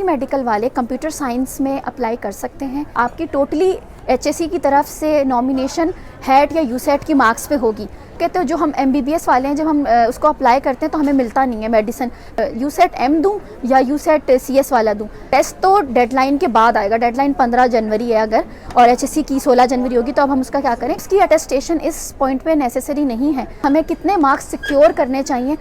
Medical वाले computer science में apply कर सकते हैं। आपकी टोटली HSC की तरफ से नॉमिनेशन हैट या यूसेट की मार्क्स पे होगी। कहते हो जो हम MBBS वाले हैं, जब हम उसको अप्लाई करते हैं तो हमें मिलता नहीं है मेडिसिन, यूसेट M दूँ या यूसेट CS वाला दूँ। टेस्ट तो डेडलाइन के बाद आएगा, डेडलाइन 15 जनवरी है अगर, और HSC की 16 जनवरी होगी। तो अब हम उसका क्या करें, इसकी अटेस्टेशन इस पॉइंट पे नेसेसरी नहीं है। हमें कितने मार्क्स सिक्योर करने चाहिए।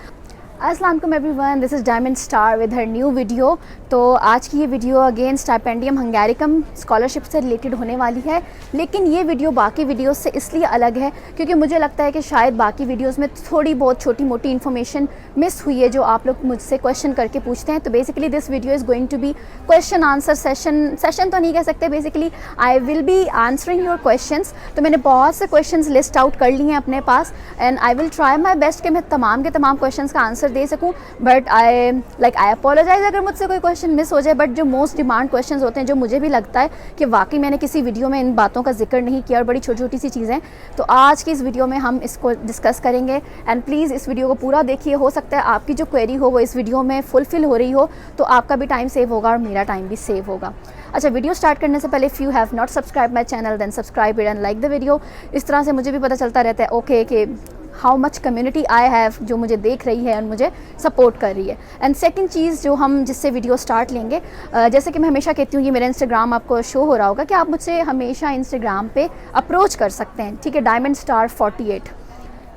अस्सलाम वालेकुम everyone, this is diamond star with her new video. तो आज की ये video again Stipendium Hungaricum scholarship से रिलेटेड होने वाली है, लेकिन ये वीडियो बाकी वीडियोस से इसलिए अलग है क्योंकि मुझे लगता है कि शायद बाकी वीडियोस में थोड़ी बहुत छोटी मोटी इन्फॉर्मेशन मिस हुई है जो आप लोग मुझसे क्वेश्चन करके पूछते हैं। तो basically this video is going to be question answer session तो नहीं कह सकते, basically I will be answering your questions. तो मैंने बहुत से क्वेश्चंस लिस्ट आउट कर लिए हैं अपने पास and I will try my best कि मैं तमाम के तमाम क्वेश्चंस का आंसर दे सकूं। बट आई अपोलोजाइज अगर मुझसे कोई क्वेश्चन मिस हो जाए। बट जो मोस्ट डिमांड क्वेश्चंस होते हैं, जो मुझे भी लगता है कि वाकई मैंने किसी वीडियो में इन बातों का जिक्र नहीं किया और बड़ी छोटी छोटी सी चीज़ें, तो आज की इस वीडियो में हम इसको डिस्कस करेंगे। एंड प्लीज़ इस वीडियो को पूरा देखिए, हो सकता है आपकी जो क्वेरी हो वो इस वीडियो में फुलफिल हो रही हो, तो आपका भी टाइम सेव होगा और मेरा टाइम भी सेव होगा। अच्छा, वीडियो स्टार्ट करने से पहले if you have not subscribe my channel then subscribe it and like the video. इस तरह से मुझे भी पता चलता रहता है ओके कि how much community I have जो मुझे देख रही है और मुझे सपोर्ट कर रही है। एंड सेकंड चीज़ जो हम जिससे वीडियो स्टार्ट लेंगे, जैसे कि मैं हमेशा कहती हूँ, ये मेरा इंस्टाग्राम आपको शो हो रहा होगा कि आप मुझसे हमेशा इंस्टाग्राम पे अप्रोच कर सकते हैं, ठीक है, डायमंड स्टार 48,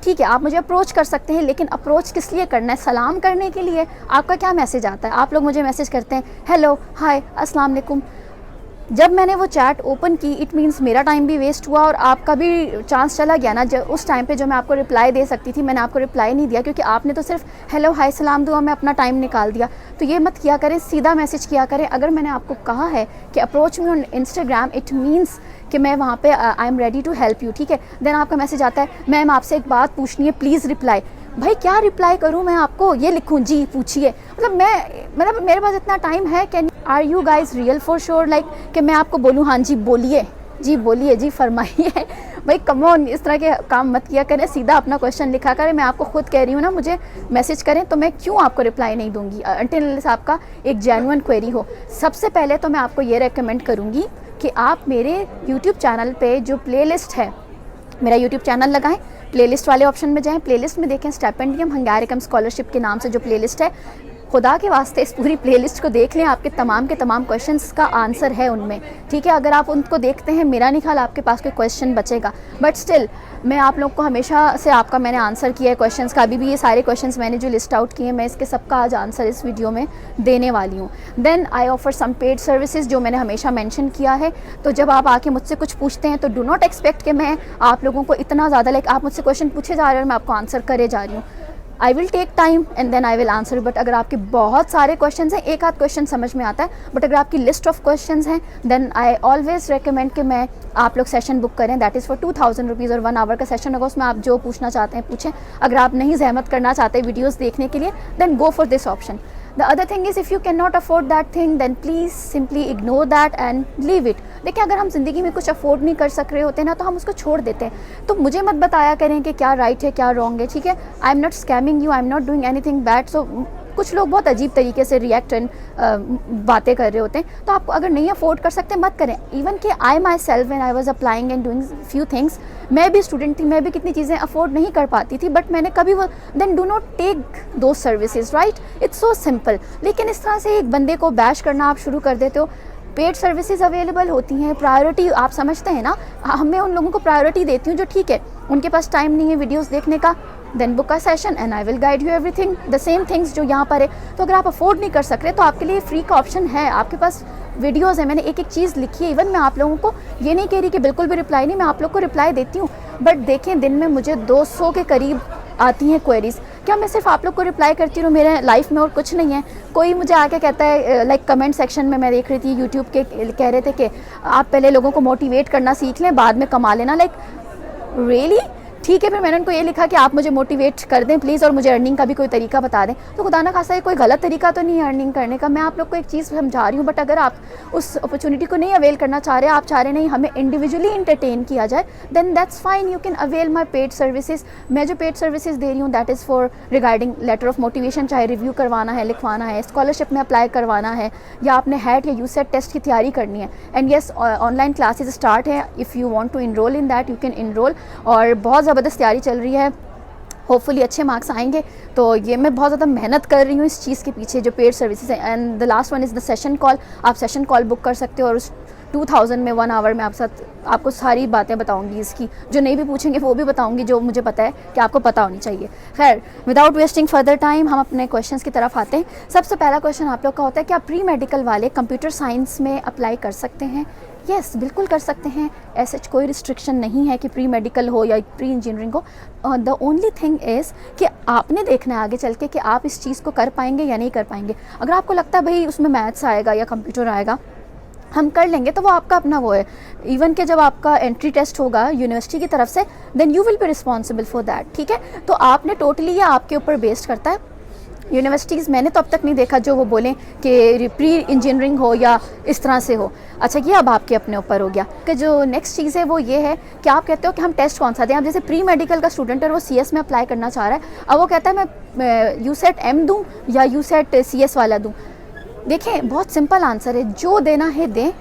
ठीक है, आप मुझे अप्रोच कर सकते हैं। लेकिन अप्रोच किस लिए करना है? सलाम करने के लिए। आपका क्या मैसेज आता है? आप लोग मुझे मैसेज करते हैं हेलो, हाय, अस्सलाम वालेकुम। जब मैंने वो चैट ओपन की, इट मीन्स मेरा टाइम भी वेस्ट हुआ और आपका भी चांस चला गया ना। जब उस टाइम पे जो मैं आपको रिप्लाई दे सकती थी, मैंने आपको रिप्लाई नहीं दिया क्योंकि आपने तो सिर्फ हेलो हाय सलाम दुआ में अपना टाइम निकाल दिया। तो ये मत किया करें, सीधा मैसेज किया करें। अगर मैंने आपको कहा है कि approach me on Instagram, it means कि मैं वहाँ पे I am ready to help you, ठीक है। देन आपका मैसेज आता है मैम आपसे एक बात पूछनी है, प्लीज़ रिप्लाई। भाई क्या रिप्लाई करूँ मैं आपको? ये लिखूँ जी पूछिए? मतलब मेरे पास इतना टाइम है? Can are you guys real for sure, like कि मैं आपको बोलूँ हाँ जी बोलिए, जी बोलिए, जी फरमाइए। भाई कम ऑन, इस तरह के काम मत किया करें, सीधा अपना क्वेश्चन लिखा करें। मैं आपको खुद कह रही हूँ ना, मुझे मैसेज करें तो मैं क्यों आपको रिप्लाई नहीं दूंगी अनटिल आपका एक जेन्युइन क्वेरी हो। सबसे पहले तो मैं आपको ये रेकमेंड करूँगी कि आप मेरे यूट्यूब चैनल पे जो प्लेलिस्ट है, मेरा यूट्यूब चैनल लगाएं, प्लेलिस्ट वाले ऑप्शन में जाएं, प्लेलिस्ट में देखें स्टाइपेंडियम हंगेरिकम स्कॉलरशिप के नाम से जो प्लेलिस्ट है, खुदा के वास्ते इस पूरी प्लेलिस्ट को देख लें। आपके तमाम के तमाम क्वेश्चंस का आंसर है उनमें, ठीक है। अगर आप उनको देखते हैं, मेरा नहीं ख्याल आपके पास कोई क्वेश्चन बचेगा। बट स्टिल मैं आप लोग को हमेशा से आपका मैंने आंसर किया है क्वेश्चंस का। अभी भी ये सारे क्वेश्चंस मैंने जो लिस्ट आउट किए हैं, मैं इसके सबका आज आंसर इस वीडियो में देने वाली हूँ। Then I offer some paid services जो मैंने हमेशा मेंशन किया है। तो जब आप आके मुझसे कुछ पूछते हैं तो डू नॉट एक्सपेक्ट कि मैं आप लोगों को इतना ज़्यादा, लाइक आप मुझसे क्वेश्चन पूछे जा रहे हैं और मैं आपको आंसर करे जा रही हूँ। I will take time and then I will answer. But अगर आपके बहुत सारे क्वेश्चंस हैं, एक आध क्वेश्चन समझ में आता है, बट अगर आपकी लिस्ट ऑफ क्वेश्चंस हैं देन आई ऑलवेज रेकमेंड कि मैं आप लोग सेशन बुक करें। दैट इज़ फॉर 2000 रुपीज़ और 1 आवर का सेशन होगा। उसमें आप जो पूछना चाहते हैं पूछें। अगर आप नहीं जहमत करना चाहते वीडियोज़ देखने के लिए, then go for this option. The other thing is if you cannot afford that thing then please simply ignore that and leave it। देखिए, अगर हम ज़िंदगी में कुछ अफोर्ड नहीं कर सक रहे होते ना, तो हम उसको छोड़ देते हैं। तो मुझे मत बताया करें कि क्या राइट है क्या रॉन्ग है, ठीक है। I am not scamming you, I am not doing anything bad. So कुछ लोग बहुत अजीब तरीके से रिएक्ट एंड बातें कर रहे होते हैं। तो आप अगर नहीं अफोर्ड कर सकते मत करें। इवन कि I myself when I was applying and doing few things, मैं भी स्टूडेंट थी, मैं भी कितनी चीज़ें अफोर्ड नहीं कर पाती थी, बट मैंने कभी वो देन डू नॉट टेक दो services, right. It's so simple. लेकिन इस तरह से एक बंदे को बैश करना आप शुरू कर देते हो। पेड सर्विसेज अवेलेबल होती हैं, प्रायोरिटी आप समझते हैं ना। हमें उन लोगों को प्रायोरिटी देती हूँ जो ठीक है, उनके पास टाइम नहीं है वीडियोस देखने का, then book a session and I will guide you everything the same things जो यहाँ पर है। तो अगर आप अफोर्ड नहीं कर सक रहे तो आपके लिए फ्री का ऑप्शन है, आपके पास वीडियोज़ है, मैंने एक एक चीज़ लिखी है। इवन मैं आप लोगों को ये नहीं कह रही कि बिल्कुल भी रिप्लाई नहीं, मैं आप लोग को रिप्लाई देती हूँ। बट देखें, दिन में मुझे 200 के करीब आती हैं क्वेरीज़। क्या मैं सिर्फ आप लोग को रिप्लाई करती हूँ मेरे लाइफ में और कुछ नहीं है? कोई मुझे आके कहता है, लाइक कमेंट सेक्शन में मैं देख रही थी यूट्यूब के, कह रहे थे कि आप पहले लोगों को मोटिवेट करना सीख लें, बाद में कमा लेना। लाइक रियली, ठीक है, फिर मैंने उनको ये लिखा कि आप मुझे मोटिवेट कर दें प्लीज़ और मुझे अर्निंग का भी कोई तरीका बता दें। तो खुदा ना खासा कोई गलत तरीका तो नहीं है अर्निंग करने का, मैं आप लोग को एक चीज़ समझा रही हूँ। बट अगर आप उस अपॉर्चुनिटी को नहीं अवेल करना चाह रहे, आप चाह रहे नहीं हमें इंडिविजुअली इंटरटेन किया जाए, then that's fine, you can avail my paid services. मैं जो पेड सर्विसेज दे रही हूँ that is for regarding letter of motivation, चाहे रिव्यू करवाना है, लिखवाना है, स्कॉलरशिप में अप्लाई करवाना है, या आपने हैट या यूसेट टेस्ट की तैयारी करनी है। And yes, online classes start है, if you want to enroll in that you can enroll. और बहुत ज़बरदस्त तैयारी चल रही है, होपफुली अच्छे मार्क्स आएंगे। तो ये मैं बहुत ज़्यादा मेहनत कर रही हूँ इस चीज़ के पीछे जो पेड सर्विसेज है। And the last one is the session call. आप सेशन कॉल बुक कर सकते हो और उस 2000 में 1 आवर में आपको सारी बातें बताऊंगी इसकी, जो नहीं भी पूछेंगे वो भी बताऊंगी, जो मुझे पता है कि आपको पता होनी चाहिए। खैर, विदाउट वेस्टिंग फर्दर टाइम हम अपने क्वेश्चंस की तरफ आते हैं। सबसे पहला क्वेश्चन आप लोग का होता है कि आप प्री मेडिकल वाले कंप्यूटर साइंस में अप्लाई कर सकते हैं? यस, बिल्कुल कर सकते हैं। ऐसे कोई रिस्ट्रिक्शन नहीं है कि प्री मेडिकल हो या प्री इंजीनियरिंग हो। द ओनली थिंग इज़ कि आपने देखना है आगे चल के कि आप इस चीज़ को कर पाएंगे या नहीं कर पाएंगे। अगर आपको लगता है भाई उसमें मैथ्स आएगा या कंप्यूटर आएगा, हम कर लेंगे, तो वो आपका अपना वो है। इवन कि जब आपका एंट्री टेस्ट होगा यूनिवर्सिटी की तरफ से, then you will be responsible for that, ठीक है। तो आपने टोटली ये आपके ऊपर बेस्ड करता है। यूनिवर्सिटीज़ मैंने तो अब तक नहीं देखा जो वो बोलें कि प्री इंजीनियरिंग हो या इस तरह से हो। अच्छा, ये अब आपके अपने ऊपर हो गया कि जो नेक्स्ट चीज़ है वो ये है कि आप कहते हो कि हम टेस्ट कौन सा दें। अब जैसे प्री मेडिकल का स्टूडेंट है, वो CS में अप्लाई करना चाह रहा है, अब वो कहता है मैं यूसेट M दूँ या यूसेट CS वाला दूँ। देखें, बहुत सिंपल आंसर है, जो देना है दें,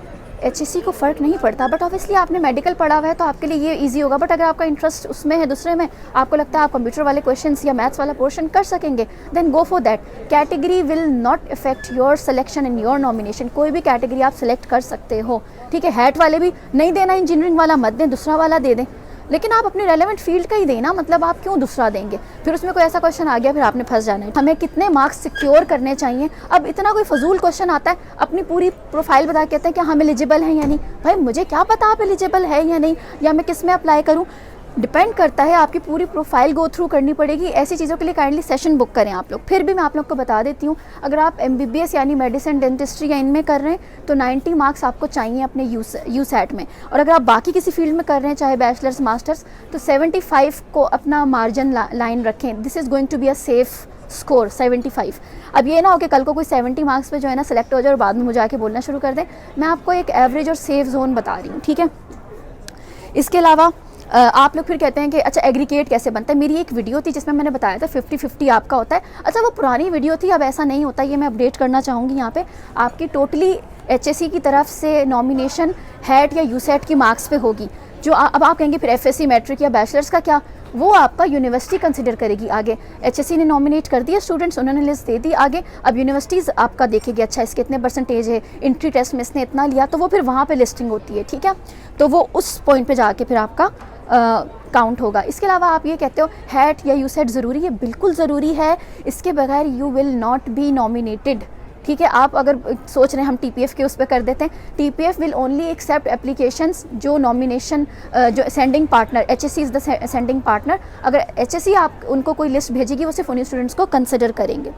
HSC को फ़र्क नहीं पड़ता। बट ऑब्वियसली आपने मेडिकल पढ़ा हुआ है तो आपके लिए ये इजी होगा। बट अगर आपका इंटरेस्ट उसमें है दूसरे में, आपको लगता है आप कंप्यूटर वाले क्वेश्चंस या मैथ्स वाला पोर्शन कर सकेंगे, then go for that. Category will not affect your selection in your nomination. कोई भी कैटेगरी आप सिलेक्ट कर सकते हो, ठीक है। हैट वाले भी नहीं देना, इंजीनियरिंग वाला मत दें, दूसरा वाला दे दें, लेकिन आप अपने रेलेवेंट फील्ड का ही देना। मतलब आप क्यों दूसरा देंगे? फिर उसमें कोई ऐसा क्वेश्चन आ गया, फिर आपने फंस जाना है। हमें कितने मार्क्स सिक्योर करने चाहिए? अब इतना कोई फजूल क्वेश्चन आता है, अपनी पूरी प्रोफाइल बता के कहते हैं कि हम एलिजिबल हैं या नहीं। भाई मुझे क्या पता आप एलिजिबल है या नहीं, या मैं किस में अप्लाई करूँ? डिपेंड करता है, आपकी पूरी प्रोफाइल गो थ्रू करनी पड़ेगी। ऐसी चीज़ों के लिए काइंडली सेशन बुक करें आप लोग। फिर भी मैं आप लोग को बता देती हूँ, अगर आप MBBS यानी मेडिसिन, डेंटिस्ट्री या इनमें कर रहे हैं तो 90 मार्क्स आपको चाहिए अपने यूसेट में। और अगर आप बाकी किसी फील्ड में कर रहे हैं, चाहे बैचलर्स मास्टर्स, तो 75 को अपना मार्जिन लाइन रखें। This is going to be a safe score 75। अब ये ना हो कि कल को कोई 70 मार्क्स पे जो है ना सेलेक्ट हो जाए और बाद में मुझे आके बोलना शुरू कर दें। मैं आपको एक एवरेज और सेफ जोन बता रही हूँ, ठीक है। इसके अलावा आप लोग फिर कहते हैं कि अच्छा एग्रीगेट कैसे बनता है। मेरी एक वीडियो थी जिसमें मैंने बताया था 50-50 आपका होता है। अच्छा, वो पुरानी वीडियो थी, अब ऐसा नहीं होता, ये मैं अपडेट करना चाहूँगी यहाँ पे। आपकी टोटली HSC की तरफ से नॉमिनेशन हैट या यूसेट की मार्क्स पे होगी। जो अब आप कहेंगे फिर FSC मैट्रिक या बैचलर्स का क्या, वो आपका यूनिवर्सिटी कंसिडर करेगी आगे। HSC ने नॉमिनेट कर दिया स्टूडेंट्स, उन्होंने लिस्ट दे दी आगे। अब यूनिवर्सिटीज़ आपका देखेगी, अच्छा इसके इतने परसेंटेज है, एंट्री टेस्ट में इसने इतना लिया, तो वो फिर वहाँ पे लिस्टिंग होती है, ठीक है। तो वो उस पॉइंट पे जाके फिर आपका काउंट होगा। इसके अलावा आप ये कहते हो हैट या यूसेट ज़रूरी है, बिल्कुल ज़रूरी है। इसके बगैर you will not be nominated, ठीक है। आप अगर सोच रहे हैं हम TPF के उस पर कर देते हैं, TPF will only accept applications जो नॉमिनेशन जो sending partner, HSC is the sending partner. अगर HSC आप उनको कोई लिस्ट भेजेगी, वो सिर्फ उन्हीं स्टूडेंट्स को कंसिडर करेंगे,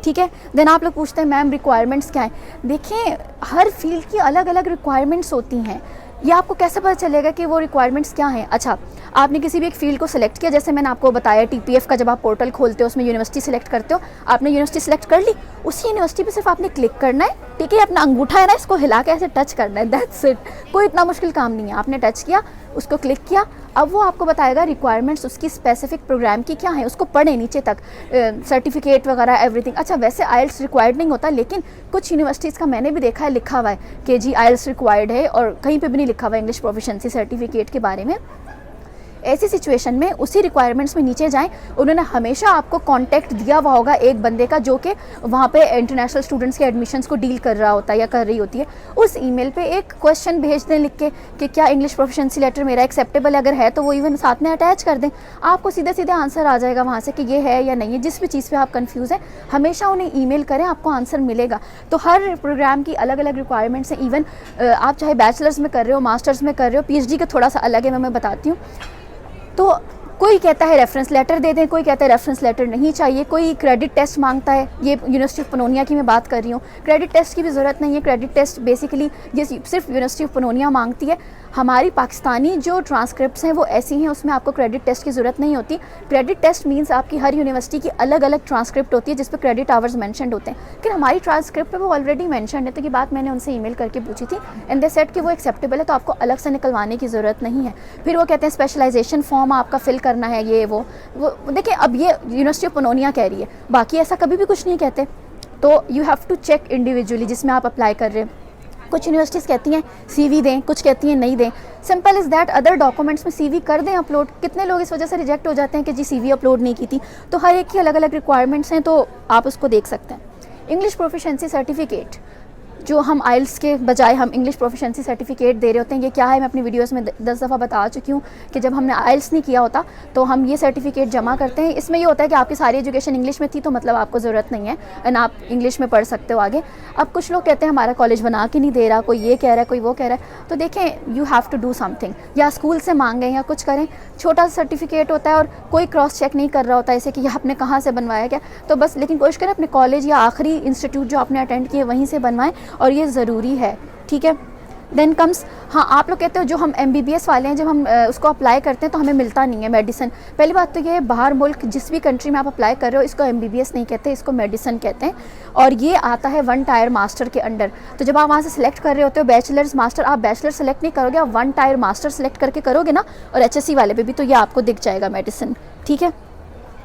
ठीक है। देन आप लोग पूछते हैं मैम रिक्वायरमेंट्स क्या हैं। देखिए, हर फील्ड की अलग अलग रिक्वायरमेंट्स होती हैं। ये आपको कैसे पता चलेगा कि वो रिक्वायरमेंट्स क्या हैं? अच्छा, आपने किसी भी एक फील्ड को सिलेक्ट किया, जैसे मैंने आपको बताया TPF का जब आप पोर्टल खोलते हो उसमें यूनिवर्सिटी सिलेक्ट करते हो, आपने यूनिवर्सिटी सिलेक्ट कर ली, उसी यूनिवर्सिटी पे सिर्फ आपने क्लिक करना है, ठीक है। अपना अंगूठा है ना, इसको हिला के ऐसे टच करना है, दैट्स इट। कोई इतना मुश्किल काम नहीं है। आपने टच किया, उसको क्लिक किया, अब वो आपको बताएगा रिक्वायरमेंट्स उसकी स्पेसिफिक प्रोग्राम की क्या है। उसको पढ़े नीचे तक, सर्टिफिकेट वगैरह एवरीथिंग। अच्छा, वैसे IELTS रिक्वायर्ड नहीं होता, लेकिन कुछ यूनिवर्सिटीज़ का मैंने भी देखा है लिखा हुआ है कि जी IELTS रिक्वायर्ड है, और कहीं पे भी नहीं लिखा हुआ है इंग्लिश प्रोफिशिएंसी सर्टिफिकेट के बारे में। ऐसी सिचुएशन में उसी रिक्वायरमेंट्स में नीचे जाएं। उन्होंने हमेशा आपको कांटेक्ट दिया हुआ होगा एक बंदे का, जो कि वहाँ पे इंटरनेशनल स्टूडेंट्स के एडमिशन्स को डील कर रहा होता है या कर रही होती है। उस ईमेल पे एक क्वेश्चन भेज दें लिख के कि क्या इंग्लिश प्रोफिशिएंसी लेटर मेरा एक्सेप्टेबल, अगर है तो वो इवन साथ में अटैच कर दें। आपको सीधे सीधे आंसर आ जाएगा वहाँ से कि ये है या नहीं है। जिस भी चीज़ पर आप कन्फ्यूज़ हैं, हमेशा उन्हें ईमेल करें, आपको आंसर मिलेगा। तो हर प्रोग्राम की अलग अलग रिक्वायरमेंट्स हैं। इवन आप चाहे बैचलर्स में कर रहे हो, मास्टर्स में कर रहे हो, PhD का थोड़ा सा अलग है, मैं बताती हूँ। तो कोई कहता है रेफरेंस लेटर दे दें, कोई कहता है रेफरेंस लेटर नहीं चाहिए, कोई क्रेडिट टेस्ट मांगता है। ये यूनिवर्सिटी ऑफ पनोनिया की मैं बात कर रही हूँ। क्रेडिट टेस्ट की भी ज़रूरत नहीं है। क्रेडिट टेस्ट बेसिकली ये सिर्फ यूनिवर्सिटी ऑफ पनोनिया मांगती है। हमारी पाकिस्तानी जो ट्रांसक्रिप्ट्स हैं वो ऐसी हैं, उसमें आपको क्रेडिट टेस्ट की ज़रूरत नहीं होती। क्रेडिट टेस्ट मीन्स आपकी हर यूनिवर्सिटी की अलग अलग ट्रांसक्रिप्ट होती है जिस पर क्रेडिट आवर्स मेंशन्ड होते हैं, लेकिन हमारी ट्रांसक्रिप्ट पे वो ऑलरेडी मेंशन्ड है। तो ये बात मैंने उनसे ईमेल करके पूछी थी एंड दे सेड कि वो एक्सेप्टेबल है, तो आपको अलग से निकलवाने की ज़रूरत नहीं है। फिर वो कहते हैं स्पेशलाइजेशन फॉर्म आपका फिल करना है, ये वो देखिए अब ये यूनिवर्सिटी ऑफ पनोनिया कह रही है, बाकी ऐसा कभी भी कुछ नहीं कहते। तो you have to check individually जिसमें आप अप्लाई कर रहे हैं। कुछ यूनिवर्सिटीज़ कहती हैं CV दें, कुछ कहती हैं नहीं दें। Simple is that, other documents में CV कर दें अपलोड। कितने लोग इस वजह से रिजेक्ट हो जाते हैं कि जी CV अपलोड नहीं की थी। तो हर एक की अलग अलग रिक्वायरमेंट्स हैं, तो आप उसको देख सकते हैं। इंग्लिश प्रोफिशिएंसी सर्टिफिकेट, जो हम आइल्स के बजाय हम इंग्लिश प्रोफिशिएंसी सर्टिफिकेट दे रहे होते हैं, ये क्या है मैं अपनी वीडियोस में 10 दफ़ा बता चुकी हूँ कि जब हमने आइल्स नहीं किया होता तो हम ये सर्टिफिकेट जमा करते हैं। इसमें ये होता है कि आपकी सारी एजुकेशन इंग्लिश में थी तो मतलब आपको ज़रूरत नहीं है एंड आप इंग्लिश में पढ़ सकते हो आगे। अब कुछ लोग कहते हैं हमारा कॉलेज बना के नहीं दे रहा, कोई ये कह रहा है, कोई वो कह रहा है। तो देखें, you have to do something, या स्कूल से मांगें या कुछ करें। छोटा सा सर्टिफिकेट होता है और कोई क्रॉस चेक नहीं कर रहा होता ऐसे कि यह आपने कहाँ से बनवाया क्या। तो बस लेकिन कोशिश करें अपने कॉलेज या आखिरी इंस्टीट्यूट जो आपने अटेंड किए वहीं से बनवाएं, और ये ज़रूरी है, ठीक है। देन कम्स, हाँ आप लोग कहते हो जो हम MBBS वाले हैं, जब हम उसको अप्लाई करते हैं तो हमें मिलता नहीं है मेडिसिन। पहली बात तो ये है, बाहर मुल्क जिस भी कंट्री में आप अप्लाई कर रहे हो इसको MBBS नहीं कहते, इसको मेडिसिन कहते हैं, और ये आता है 1 टायर मास्टर के अंडर। तो जब आप वहाँ से सिलेक्ट कर रहे होते हो बैचलर्स मास्टर, आप बैचलर सेलेक्ट नहीं करोगे, आप 1 टायर मास्टर सेलेक्ट करके करोगे ना, और HSC वाले पे भी, तो ये आपको दिख जाएगा मेडिसिन, ठीक है।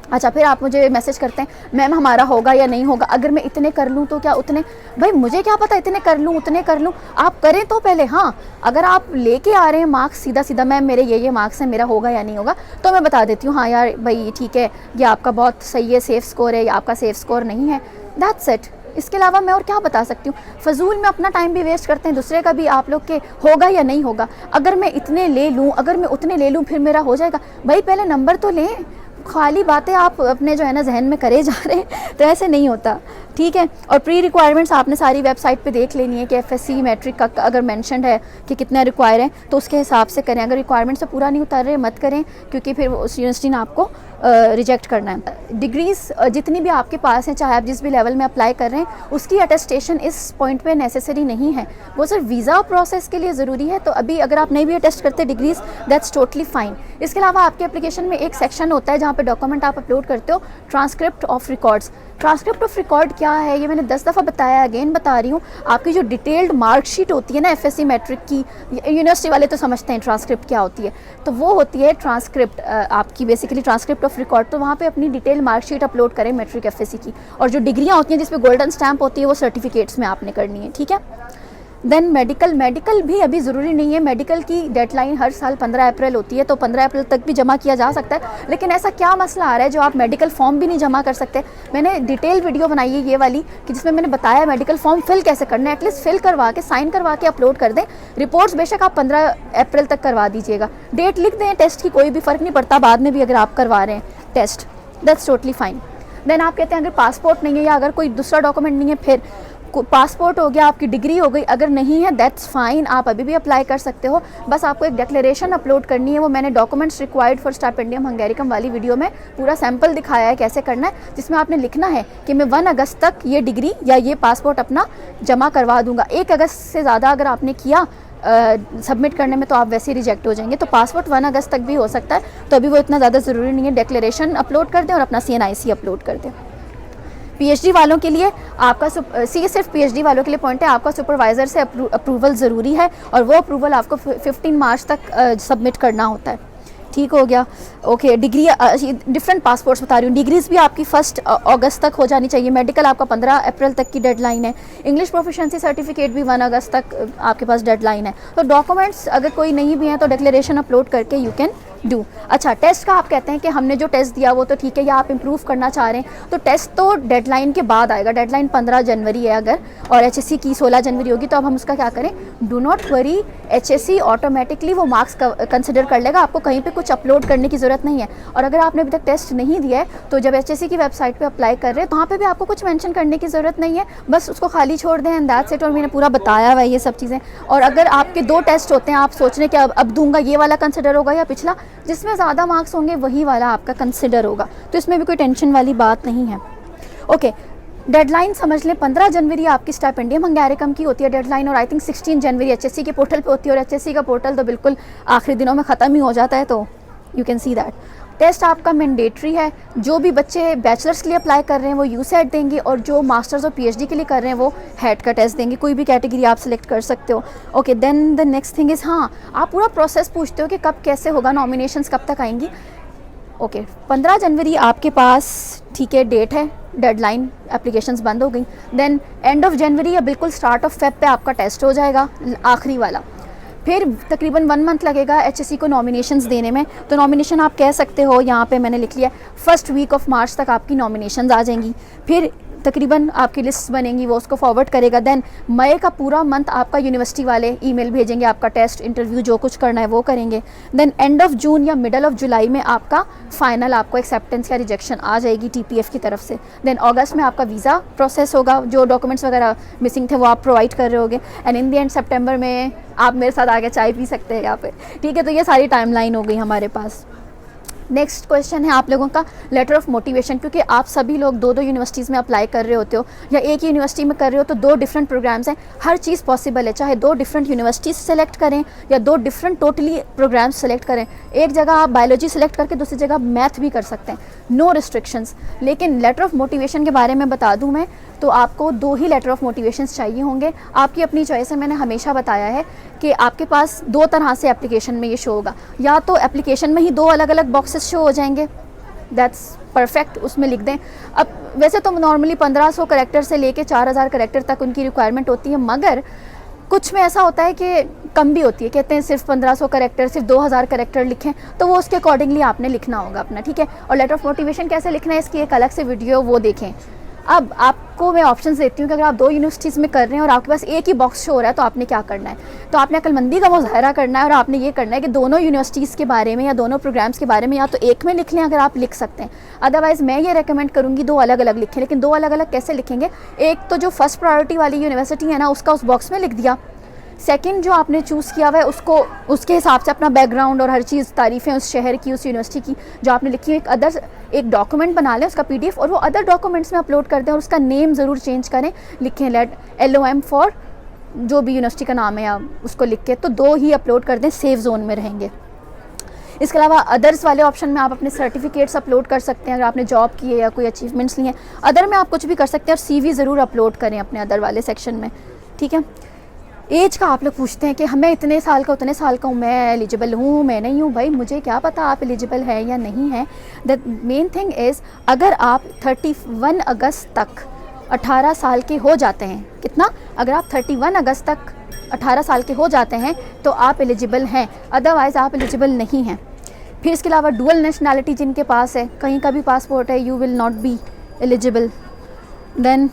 अच्छा, फिर आप मुझे मैसेज करते हैं मैम हमारा होगा या नहीं होगा, अगर मैं इतने कर लूँ तो क्या उतने, भाई मुझे क्या पता इतने कर लूँ उतने कर लूँ, आप करें तो पहले। हाँ, अगर आप लेके आ रहे हैं मार्क्स सीधा सीधा मैम मेरे ये मार्क्स हैं, मेरा होगा या नहीं होगा, तो मैं बता देती हूँ हाँ यार भाई ठीक है, ये आपका बहुत सही है, सेफ़ स्कोर है, या आपका सेफ़ स्कोर नहीं है, दैट्स इट। इसके अलावा मैं और क्या बता सकती हूँ। फजूल में अपना टाइम भी वेस्ट करते हैं, दूसरे का भी, आप लोग के होगा या नहीं होगा, अगर मैं इतने ले लूँ, अगर मैं उतने ले लूँ फिर मेरा हो जाएगा। भाई पहले नंबर तो लें, खाली बातें आप अपने जो है ना जहन में करे जा रहे हैं, तो ऐसे नहीं होता, ठीक है। और प्री रिक्वायरमेंट्स आपने सारी वेबसाइट पे देख लेनी है कि FSC मैट्रिक का अगर मेंशन्ड है कि कितना रिक्वायर है तो उसके हिसाब से करें। अगर रिक्वायरमेंट से पूरा नहीं उतर रहे मत करें, क्योंकि फिर उस यूनिवर्सिटी ने आपको रिजेक्ट करना है। डिग्रीज़ जितनी भी आपके पास हैं, चाहे आप जिस भी लेवल में अप्लाई कर रहे हैं, उसकी अटेस्टेशन इस पॉइंट पे नेसेसरी नहीं है, वो सिर्फ वीज़ा प्रोसेस के लिए ज़रूरी है। तो अभी अगर आप नहीं भी अटेस्ट करते डिग्रीज़, दैट्स टोटली फाइन। इसके अलावा आपके एप्लीकेशन में एक सेक्शन होता है जहाँ पे डॉक्यूमेंट आप अपलोड करते हो, transcript of records. Transcript of record क्या है ये मैंने 10 दफ़ा बताया, अगेन बता रही हूँ। आपकी जो डिटेल्ड मार्कशीट होती है ना FSC मैट्रिक की, यूनिवर्सिटी वाले तो समझते हैं ट्रांसक्रिप्ट क्या होती है, तो वो होती है ट्रांसक्रिप्ट आपकी बेसिकली ट्रांसक्रिप्ट ऑफ रिकॉर्ड। तो वहाँ पे अपनी डिटेल मार्कशीट अपलोड करें मैट्रिक FSC की, और जो डिग्रियाँ होती हैं जिस पे गोल्डन स्टैंप होती है वो सर्टिफिकेट्स में आपने करनी है, ठीक है। देन मेडिकल भी अभी ज़रूरी नहीं है। मेडिकल की डेडलाइन हर साल 15 अप्रैल होती है, तो 15 अप्रैल तक भी जमा किया जा सकता है। लेकिन ऐसा क्या मसला आ रहा है जो आप मेडिकल फॉर्म भी नहीं जमा कर सकते। मैंने डिटेल वीडियो बनाई है ये वाली कि जिसमें मैंने बताया मेडिकल फॉर्म फिल कैसे करना है। एटलीस्ट फिल करवा के साइन करवा के अपलोड कर दें। रिपोर्ट्स बेशक आप 15 अप्रैल तक करवा दीजिएगा, डेट लिख दें टेस्ट की, कोई भी फ़र्क नहीं पड़ता बाद में भी अगर आप करवा रहे हैं test, that's totally fine. Then आप कहते हैं अगर पासपोर्ट नहीं है या अगर कोई दूसरा डॉक्यूमेंट नहीं है, फिर पासपोर्ट हो गया, आपकी डिग्री हो गई, अगर नहीं है दैट्स फाइन, आप अभी भी अप्लाई कर सकते हो। बस आपको एक डिक्लेरेशन अपलोड करनी है, वो मैंने documents required for Stipendium Hungaricum वाली वीडियो में पूरा सैंपल दिखाया है कैसे करना है, जिसमें आपने लिखना है कि मैं 1 अगस्त तक ये डिग्री या ये पासपोर्ट अपना जमा करवा दूंगा। 1 अगस्त से ज़्यादा अगर आपने किया सबमिट करने में तो आप वैसे ही रिजेक्ट हो जाएंगे। तो पासपोर्ट 1 अगस्त तक भी हो सकता है, तो अभी वो इतना ज़्यादा ज़रूरी नहीं है। डिक्लेरेशन अपलोड कर दें और अपना CNIC अपलोड कर दें। PhD वालों के लिए आपका सिर्फ PhD वालों के लिए पॉइंट है, आपका सुपरवाइज़र से अप्रूवल ज़रूरी है, और वो अप्रूवल आपको 15 मार्च तक सबमिट करना होता है, ठीक हो गया। ओके, डिग्री डिफरेंट पासपोर्ट्स बता रही हूँ। डिग्रीज़ भी आपकी 1 अगस्त तक हो जानी चाहिए। मेडिकल आपका 15 अप्रैल तक की डेडलाइन है। इंग्लिश प्रोफिशिएंसी सर्टिफिकेट भी 1 अगस्त तक आपके पास डेडलाइन है। तो डॉक्यूमेंट्स अगर कोई नहीं भी हैं तो डिक्लेरेशन अपलोड करके यू कैन डू। अच्छा, टेस्ट का आप कहते हैं कि हमने जो टेस्ट दिया वो तो ठीक है, या आप इम्प्रूव करना चाह रहे हैं, तो टेस्ट तो डेडलाइन के बाद आएगा। डेडलाइन 15 जनवरी है अगर, और HSC की 16 जनवरी होगी, तो अब हम उसका क्या करें, do not worry, HSC automatically वो मार्क्स कंसिडर कर लेगा, आपको कहीं पे कुछ अपलोड करने की ज़रूरत नहीं है। और अगर आपने अभी तक टेस्ट नहीं दिया है तो जब HSC की वेबसाइट पर अप्लाई कर रहे हैं तो वहाँ पर भी आपको कुछ मैंशन करने की ज़रूरत नहीं है, बस उसको खाली छोड़ दें एंड दैट्स इट। और मैंने पूरा बताया हुआ है ये सब चीज़ें। और अगर आपके 2 टेस्ट होते हैं, आप सोच रहे हैं कि अब दूंगा, ये वाला कंसिडर होगा या पिछला, जिसमें ज़्यादा मार्क्स होंगे वही वाला आपका कंसिडर होगा, तो इसमें भी कोई टेंशन वाली बात नहीं है। ओके, डेडलाइन समझ लें 15 जनवरी आपकी स्टाइपेंडियम हंगैरिकम की होती है डेडलाइन, और आई थिंक 16 जनवरी एचएससी के पोर्टल पे होती है, और एचएससी का पोर्टल तो बिल्कुल आखिरी दिनों में ख़त्म ही हो जाता है, तो you can see that. Test आपका मैंडेटरी है, जो भी बच्चे बैचलर्स के लिए अप्लाई कर रहे हैं वो यूसेट देंगे, और जो मास्टर्स और पीएचडी के लिए कर रहे हैं वो हैट का टेस्ट देंगे, कोई भी कैटेगरी आप सिलेक्ट कर सकते हो। Okay, then the next thing is, हाँ आप पूरा प्रोसेस पूछते हो कि कब कैसे होगा, नॉमिनेशंस कब तक आएंगी। ओके, 15 जनवरी आपके पास ठीक है डेट है, डेडलाइन, एप्लीकेशंस बंद हो गई। देन एंड ऑफ जनवरी या बिल्कुल स्टार्ट ऑफ फेब पे आपका टेस्ट हो जाएगा, आखिरी वाला। फिर तकरीबन 1 मंथ लगेगा एचएससी को नॉमिनेशंस देने में, तो नॉमिनेशन आप कह सकते हो, यहाँ पे मैंने लिख लिया फर्स्ट वीक ऑफ मार्च तक आपकी नॉमिनेशंस आ जाएंगी। फिर तकरीबन आपकी लिस्ट बनेंगी, वो उसको फॉरवर्ड करेगा। देन मई का पूरा मंथ आपका यूनिवर्सिटी वाले ईमेल भेजेंगे, आपका टेस्ट, इंटरव्यू जो कुछ करना है वो करेंगे। देन एंड ऑफ जून या मिडल ऑफ जुलाई में आपका फाइनल आपको एक्सेप्टेंस या रिजेक्शन आ जाएगी टीपीएफ की तरफ से। देन अगस्त में आपका वीज़ा प्रोसेस होगा, जो डॉक्यूमेंट्स वगैरह मिसिंग थे वो आप प्रोवाइड कर रहे होगे, एंड इन द एंड सितंबर में आप मेरे साथ आके चाय पी सकते हैं यहाँ पे, ठीक है। तो ये सारी टाइमलाइन हो गई हमारे पास। नेक्स्ट क्वेश्चन है आप लोगों का लेटर ऑफ मोटिवेशन, क्योंकि आप सभी लोग दो यूनिवर्सिटीज़ में अप्लाई कर रहे होते हो या एक ही यूनिवर्सिटी में कर रहे हो, तो 2 डिफरेंट प्रोग्राम्स हैं, हर चीज़ पॉसिबल है, चाहे 2 डिफरेंट यूनिवर्सिटीज़ सेलेक्ट करें या 2 डिफरेंट टोटली प्रोग्राम्स सेलेक्ट करें। एक जगह आप बायोलॉजी सेलेक्ट करके दूसरी जगह मैथ भी कर सकते हैं, नो रिस्ट्रिक्शंस। लेकिन लेटर ऑफ मोटिवेशन के बारे में बता दूं मैं, तो आपको 2 ही लेटर ऑफ मोटिवेशंस चाहिए होंगे, आपकी अपनी चॉइस है। मैंने हमेशा बताया है कि आपके पास 2 तरह से एप्लीकेशन में ये शो होगा, या तो एप्लीकेशन में ही 2 अलग अलग बॉक्सेस शो हो जाएंगे, दैट्स परफेक्ट, उसमें लिख दें। अब वैसे तो नॉर्मली 1500 करैक्टर से लेके 4000 करैक्टर तक उनकी रिक्वायरमेंट होती है, मगर कुछ में ऐसा होता है कि कम भी होती है, कहते हैं सिर्फ 1500 करैक्टर, सिर्फ 2000 करैक्टर लिखें, तो वो उसके अकॉर्डिंगली आपने लिखना होगा अपना, ठीक है। और लेटर ऑफ मोटिवेशन कैसे लिखना है इसकी एक अलग से वीडियो, वो देखें। अब आपको मैं ऑप्शंस देती हूँ कि अगर आप 2 यूनिवर्सिटीज़ में कर रहे हैं और आपके पास एक ही बॉक्स शो हो रहा है, तो आपने क्या करना है, तो आपने अक्लमंदी का मुजाहरा करना है, और आपने ये करना है कि दोनों यूनिवर्सिटीज़ के बारे में या दोनों प्रोग्राम्स के बारे में या तो एक में लिख लें अगर आप लिख सकते हैं, अदरवाइज़ मैं ये रेकमेंड करूँगी 2 अलग अलग लिखें। लेकिन 2 अलग अलग कैसे लिखेंगे, एक तो जो फर्स्ट प्रायोरिटी वाली यूनिवर्सिटी है ना, उसका उस बॉक्स में लिख दिया, सेकंड जो आपने चूज़ किया हुआ है उसको उसके हिसाब से अपना बैकग्राउंड और हर चीज़, तारीफ़ें उस शहर की, उस यूनिवर्सिटी की जो आपने लिखी है, एक डॉक्यूमेंट बना लें उसका PDF, और वो अदर डॉक्यूमेंट्स में अपलोड कर दें, और उसका नेम ज़रूर चेंज करें, लिखें LOM फॉर जो भी यूनिवर्सिटी का नाम है या उसको लिख के, तो 2 ही अपलोड कर दें, सेफ जोन में रहेंगे। इसके अलावा अदर्स वाले ऑप्शन में आप अपने सर्टिफिकेट्स अपलोड कर सकते हैं, अगर आपने जॉब की है या कोई अचीवमेंट्स ली हैं। अदर में आप कुछ भी कर सकते हैं, और CV ज़रूर अपलोड करें अपने अदर वाले सेक्शन में, ठीक है। एज का आप लोग पूछते हैं कि हमें इतने साल का उतने साल का हूँ, मैं एलिजिबल हूँ, मैं नहीं हूँ, भाई मुझे क्या पता आप एलिजिबल है या नहीं है। द मेन थिंग इज़, अगर आप 31 अगस्त तक 18 साल के हो जाते हैं, कितना, अगर आप 31 अगस्त तक 18 साल के हो जाते हैं तो आप एलिजिबल हैं, अदरवाइज़ आप एलिजिबल नहीं हैं। फिर इसके अलावा डुअल नेशनैलिटी जिनके पास है, कहीं का भी पासपोर्ट है, you will not be eligible. Then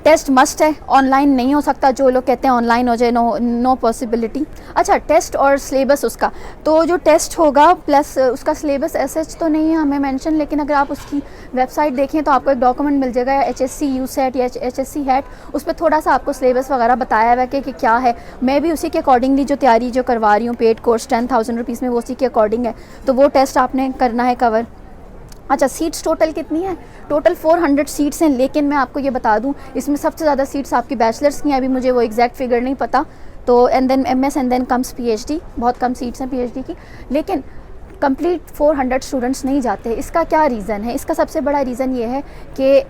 test must है, ऑनलाइन नहीं हो सकता, जो लोग कहते हैं ऑनलाइन हो जाए, नो पॉसिबिलिटी। अच्छा, टेस्ट और सिलेबस उसका, तो जो टेस्ट होगा प्लस उसका सिलेबस एसएच तो नहीं है हमें मेंशन, लेकिन अगर आप उसकी वेबसाइट देखें तो आपको एक डॉक्यूमेंट मिल जाएगा, HSC यूसेट या HSC हैट, उस पर थोड़ा सा आपको सिलेबस वगैरह बताया हुआ है कि क्या है। मैं भी उसी के अकॉर्डिंगली जो तैयारी जो करवा रही हूँ, पेड कोर्स 10,000 रुपीज़ में, वो उसी के अकॉर्डिंग है, तो वो टेस्ट आपने करना है कवर। अच्छा, सीट्स टोटल कितनी है, टोटल 400 सीट्स हैं, लेकिन मैं आपको ये बता दूं इसमें सबसे ज़्यादा सीट्स आपकी बैचलर्स की हैं, अभी मुझे वो एग्जैक्ट फिगर नहीं पता, तो and then MS and then comes PhD, बहुत कम सीट्स हैं PhD की, लेकिन कंप्लीट 400 स्टूडेंट्स नहीं जाते। इसका क्या रीज़न है, इसका सबसे बड़ा रीज़न ये है कि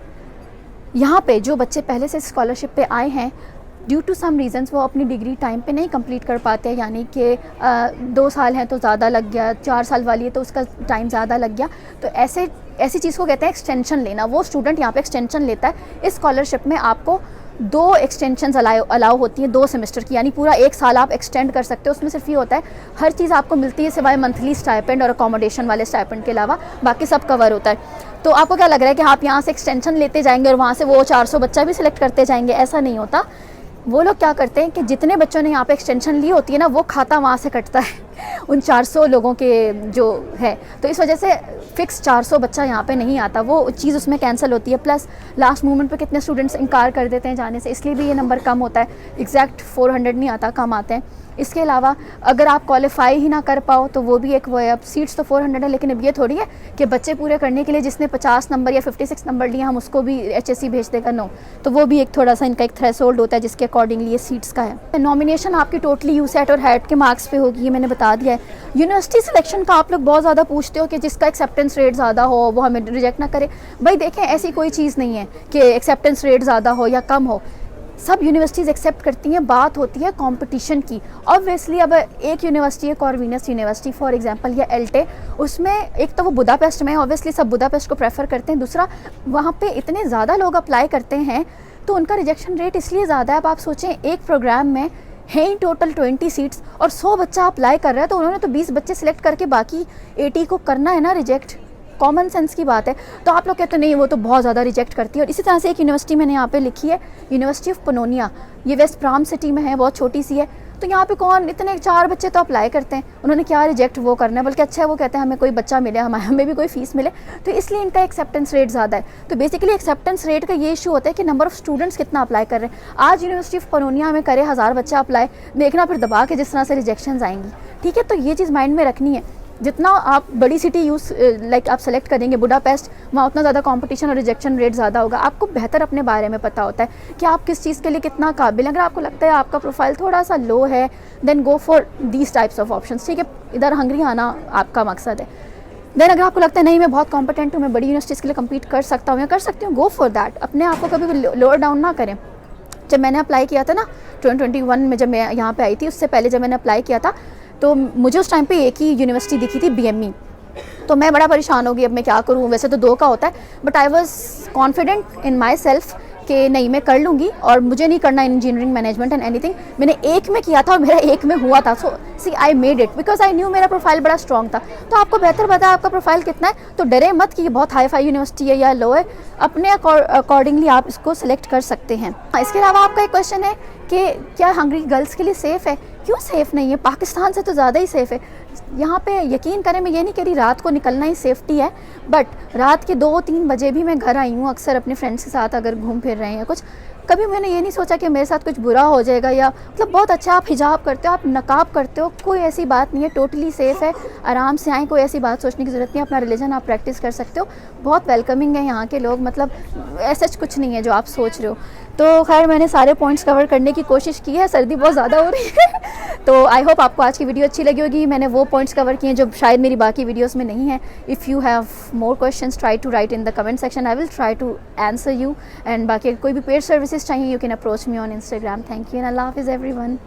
यहाँ पे जो बच्चे पहले से स्कॉलरशिप पे आए हैं, ड्यू टू सम रीज़न्स वो अपनी डिग्री टाइम पे नहीं कंप्लीट कर पाते, यानी कि 2 साल हैं तो ज़्यादा लग गया, 4 साल वाली है तो उसका टाइम ज़्यादा लग गया, तो ऐसी चीज़ को कहते हैं एक्सटेंशन लेना। वो स्टूडेंट यहाँ पे एक्सटेंशन लेता है। इस स्कॉलरशिप में आपको 2 एक्सटेंशंस अलाउ होती हैं 2 सेमेस्टर की, यानी पूरा 1 साल आप एक्सटेंड कर सकते हो। उसमें सिर्फ ये होता है हर चीज़ आपको मिलती है सिवाय मंथली स्टाइपेंड और अकोमोडेशन वाले स्टाइपेंड के अलावा, बाकी सब कवर होता है। तो आपको क्या लग रहा है कि आप यहाँ से एक्सटेंशन लेते जाएंगे और वहाँ से वो 400 बच्चा भी सिलेक्ट करते जाएंगे, ऐसा नहीं होता। वो लोग क्या करते हैं कि जितने बच्चों ने यहाँ पे एक्सटेंशन ली होती है ना, वो खाता वहाँ से कटता है उन 400 लोगों के जो है, तो इस वजह से फ़िक्स 400 बच्चा यहाँ पे नहीं आता, वो चीज़ उसमें कैंसिल होती है। प्लस लास्ट मोमेंट पे कितने स्टूडेंट्स इनकार कर देते हैं जाने से, इसलिए भी ये नंबर कम होता है, एग्जैक्ट 400 नहीं आता, कम आते हैं। इसके अलावा अगर आप क्वालिफाई ही ना कर पाओ तो वो भी एक वो है। अब सीट्स तो 400 है, लेकिन अब ये थोड़ी है कि बच्चे पूरे करने के लिए जिसने 50 नंबर या 56 नंबर लिए हम उसको भी HSC भेज देगा, नो। तो वो भी एक थोड़ा सा इनका एक थ्रेशोल्ड होता है जिसके अकॉर्डिंगली ये सीट्स का है। नॉमिनेशन आपकी टोटली यूसेट और हैट के मार्क्स पे होगी, ये मैंने बता दिया है। यूनिवर्सिटी सिलेक्शन का आप लोग बहुत ज़्यादा पूछते हो कि जिसका एक्सेप्टेंस रेट ज़्यादा हो वो हमें रिजेक्ट ना करे। भाई देखें, ऐसी कोई चीज़ नहीं है कि एक्सेप्टेंस रेट ज़्यादा हो या कम हो, सब यूनिवर्सिटीज़ एक्सेप्ट करती हैं। बात होती है कंपटीशन की। ऑब्वियसली अब एक यूनिवर्सिटी है कॉर्विनस यूनिवर्सिटी फॉर एग्जांपल या एल्टे, उसमें एक तो वो बुदापेस्ट में है, ऑब्वियसली सब बुदापेस्ट को प्रेफर करते हैं। दूसरा, वहाँ पे इतने ज़्यादा लोग अप्लाई करते हैं तो उनका रिजेक्शन रेट इसलिए ज़्यादा है। अब आप सोचें, एक प्रोग्राम में है ही टोटल 20 सीट्स और 100 बच्चा अप्लाई कर रहा है, तो उन्होंने तो 20 बच्चे सिलेक्ट करके बाकी 80 को करना है ना रिजेक्ट। कॉमन सेंस की बात है। तो आप लोग कहते हैं नहीं वो तो बहुत ज़्यादा रिजेक्ट करती है। और इसी तरह से एक यूनिवर्सिटी मैंने यहाँ पे लिखी है, यूनिवर्सिटी ऑफ पनोनिया, ये वेस्ट ब्राम सिटी में है, बहुत छोटी सी है। तो यहाँ पे कौन, इतने 4 बच्चे तो अप्लाई करते हैं, उन्होंने क्या रिजेक्ट वो करना है, बल्कि अच्छा है वो कहते हैं हमें कोई बच्चा मिले, हमें भी कोई फीस मिले, तो इसलिए इनका एक्सेप्टेंस रेट ज़्यादा है। तो बेसिकली एक्सेप्टेंस रेट का ये इशू होता है कि नंबर ऑफ स्टूडेंट्स कितना अप्लाई कर रहे हैं। आज यूनिवर्सिटी ऑफ पनोनिया में करे 1000 बच्चा अप्लाई, देखना फिर दबा के जिस तरह से रिजेक्शन आएंगी। ठीक है, तो ये चीज़ माइंड में रखनी है। जितना आप बड़ी सिटी लाइक आप सेलेक्ट करेंगे बुडापेस्ट, वहाँ उतना ज़्यादा कंपटीशन और रिजेक्शन रेट ज़्यादा होगा। आपको बेहतर अपने बारे में पता होता है कि आप किस चीज़ के लिए कितना काबिल हैं। अगर आपको लगता है आपका प्रोफाइल थोड़ा सा लो है, then go for these types of options. ठीक है, इधर हंगरी आना आपका मकसद है। देन अगर आपको लगता है नहीं मैं बहुत कॉम्पिटेंट हूँ, मैं बड़ी यूनिवर्सिटीज़ के लिए कम्पीट कर सकता हूँ या कर सकती हूँ, गो फॉर दैट। अपने आप को कभी भी लोअर डाउन ना करें। जब मैंने अप्लाई किया था ना 2021 में, जब मैं यहाँ पे आई थी, उससे पहले जब मैंने अप्लाई किया था तो मुझे उस टाइम पे एक ही यूनिवर्सिटी दिखी थी, BME। तो मैं बड़ा परेशान हो गई, अब मैं क्या करूँ। वैसे तो 2 का होता है, but I was confident in my self कि नहीं मैं कर लूँगी और मुझे नहीं करना इंजीनियरिंग मैनेजमेंट एंड एनीथिंग। मैंने एक में किया था और मेरा एक में हुआ था। So see I made it because I knew मेरा प्रोफाइल बड़ा स्ट्रॉन्ग था। तो आपको बेहतर पता है आपका प्रोफाइल कितना है, तो डरे मत कि ये बहुत हाई फाई यूनिवर्सिटी है या लो है, अपने अकॉर्डिंगली आप इसको सेलेक्ट कर सकते हैं। इसके अलावा आपका एक क्वेश्चन है कि क्या हंगरी गर्ल्स के लिए सेफ़ है। क्यों सेफ़ नहीं है, पाकिस्तान से तो ज़्यादा ही सेफ़ है। यहाँ पे यकीन करें, मैं ये नहीं कह रही रात को निकलना ही सेफ्टी है, बट रात के 2-3 बजे भी मैं घर आई हूँ अक्सर अपने फ्रेंड्स के साथ अगर घूम फिर रहे हैं या कुछ। कभी मैंने ये नहीं सोचा कि मेरे साथ कुछ बुरा हो जाएगा, या मतलब बहुत अच्छा आप हिजाब करते हो, आप नकाब करते हो, कोई ऐसी बात नहीं है, टोटली सेफ़ है। आराम से आएँ, कोई ऐसी बात सोचने की ज़रूरत नहीं है। अपना रिलीजन आप प्रैक्टिस कर सकते हो, बहुत वेलकमिंग है यहाँ के लोग, मतलब ऐसा कुछ नहीं है जो आप सोच रहे हो। तो खैर मैंने सारे पॉइंट्स कवर करने की कोशिश की है, सर्दी बहुत ज़्यादा हो रही है तो आई होप आपको आज की वीडियो अच्छी लगी होगी। मैंने वो पॉइंट्स कवर किए हैं जो शायद मेरी बाकी वीडियोस में नहीं है। If you have more questions, try to write in the comment section, I will try to answer you. And बाकी कोई भी पेड सर्विसेज चाहिए, you can approach me on Instagram। Thank you and Allah हाफिज़ everyone.